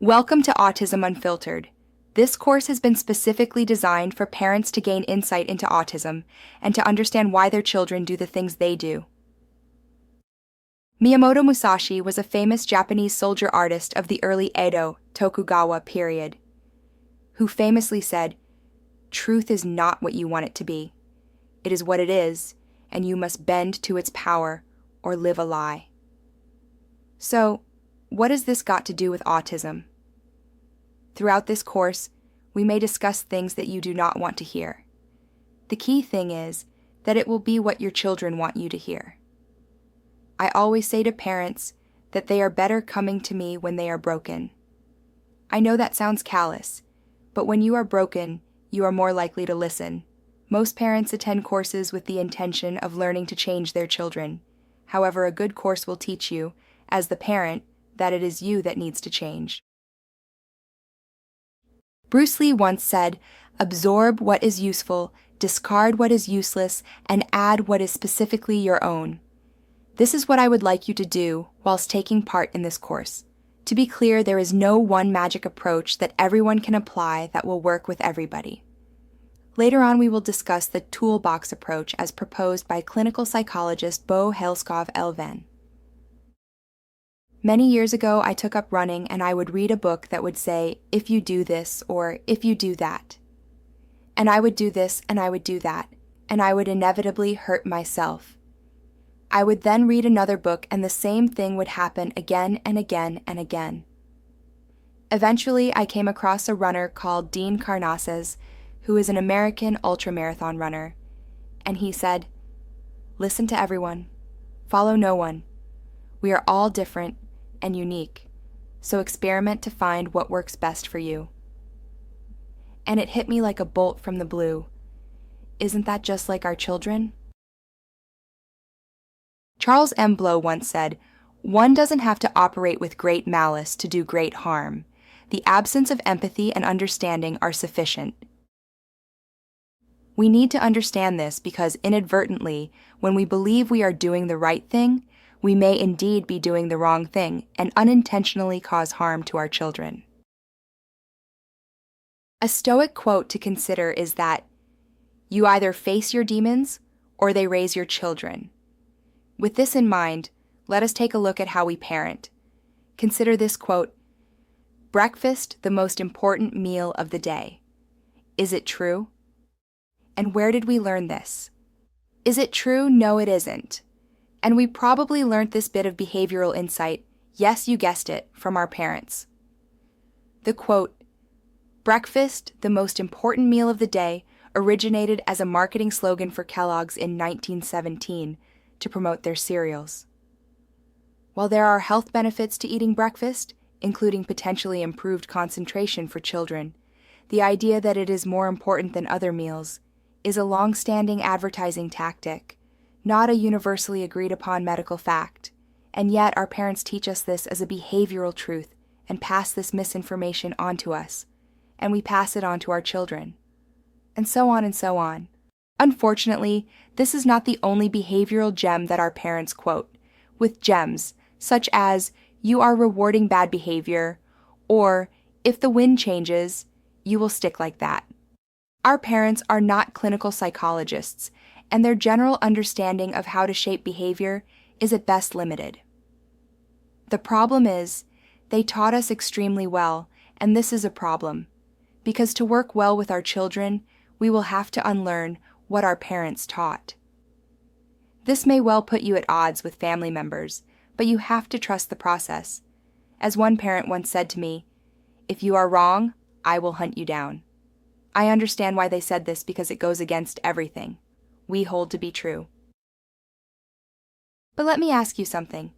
Welcome to Autism Unfiltered. This course has been specifically designed for parents to gain insight into autism and to understand why their children do the things they do. Miyamoto Musashi was a famous Japanese soldier artist of the early Edo Tokugawa period, who famously said, "Truth is not what you want it to be. It is what it is, and you must bend to its power or live a lie." So, what has this got to do with autism? Throughout this course, we may discuss things that you do not want to hear. The key thing is that it will be what your children want you to hear. I always say to parents that they are better coming to me when they are broken. I know that sounds callous, but when you are broken, you are more likely to listen. Most parents attend courses with the intention of learning to change their children. However, a good course will teach you, as the parent, that it is you that needs to change. Bruce Lee once said, "Absorb what is useful, discard what is useless, and add what is specifically your own." This is what I would like you to do whilst taking part in this course. To be clear, there is no one magic approach that everyone can apply that will work with everybody. Later on, we will discuss the toolbox approach as proposed by clinical psychologist Bo Helskov Elven. Many years ago, I took up running and I would read a book that would say, "If you do this," or "if you do that." And I would do this and I would do that, and I would inevitably hurt myself. I would then read another book and the same thing would happen again and again and again. Eventually, I came across a runner called Dean Karnazes, who is an American ultramarathon runner, and he said, "Listen to everyone. Follow no one. We are all different and unique, so experiment to find what works best for you." And it hit me like a bolt from the blue. Isn't that just like our children? Charles M. Blow once said, "One doesn't have to operate with great malice to do great harm. The absence of empathy and understanding are sufficient." We need to understand this because inadvertently, when we believe we are doing the right thing, we may indeed be doing the wrong thing and unintentionally cause harm to our children. A Stoic quote to consider is that, "You either face your demons or they raise your children." With this in mind, let us take a look at how we parent. Consider this quote, "Breakfast, the most important meal of the day. Is it true? And where did we learn this? Is it true? No, it isn't. And we probably learned this bit of behavioral insight, yes, you guessed it, from our parents." The quote, "Breakfast, the most important meal of the day," originated as a marketing slogan for Kellogg's in 1917 to promote their cereals. While there are health benefits to eating breakfast, including potentially improved concentration for children, the idea that it is more important than other meals is a long-standing advertising tactic, not a universally agreed-upon medical fact, and yet our parents teach us this as a behavioral truth and pass this misinformation on to us, and we pass it on to our children, and so on and so on. Unfortunately, this is not the only behavioral gem that our parents quote, with gems such as, "You are rewarding bad behavior," or, "If the wind changes, you will stick like that." Our parents are not clinical psychologists, and their general understanding of how to shape behavior is at best limited. The problem is, they taught us extremely well, and this is a problem, because to work well with our children, we will have to unlearn what our parents taught. This may well put you at odds with family members, but you have to trust the process. As one parent once said to me, "If you are wrong, I will hunt you down." I understand why they said this because it goes against everything we hold to be true. But let me ask you something.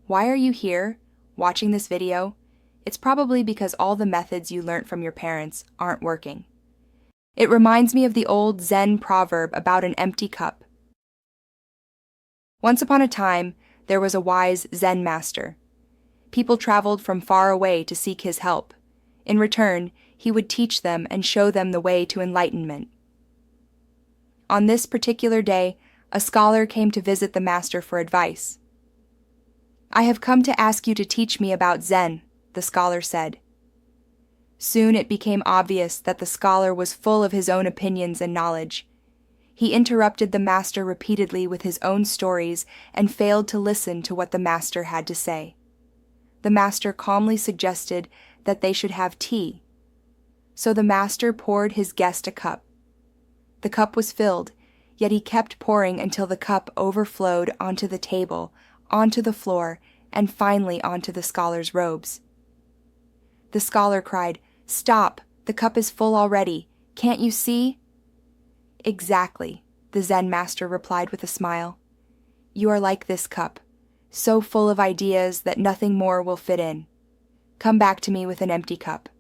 Why are you here, watching this video? It's probably because all the methods you learned from your parents aren't working. It reminds me of the old Zen proverb about an empty cup. Once upon a time, there was a wise Zen master. People traveled from far away to seek his help. In return, he would teach them and show them the way to enlightenment. On this particular day, a scholar came to visit the master for advice. "I have come to ask you to teach me about Zen," the scholar said. Soon it became obvious that the scholar was full of his own opinions and knowledge. He interrupted the master repeatedly with his own stories and failed to listen to what the master had to say. The master calmly suggested that they should have tea. So the master poured his guest a cup. The cup was filled, yet he kept pouring until the cup overflowed onto the table, onto the floor, and finally onto the scholar's robes. The scholar cried, "Stop! The cup is full already. Can't you see?" "Exactly," the Zen master replied with a smile. "You are like this cup, so full of ideas that nothing more will fit in. Come back to me with an empty cup.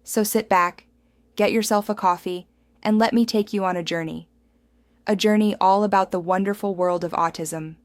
So sit back, get yourself a coffee, and let me take you on a journey all about the wonderful world of autism."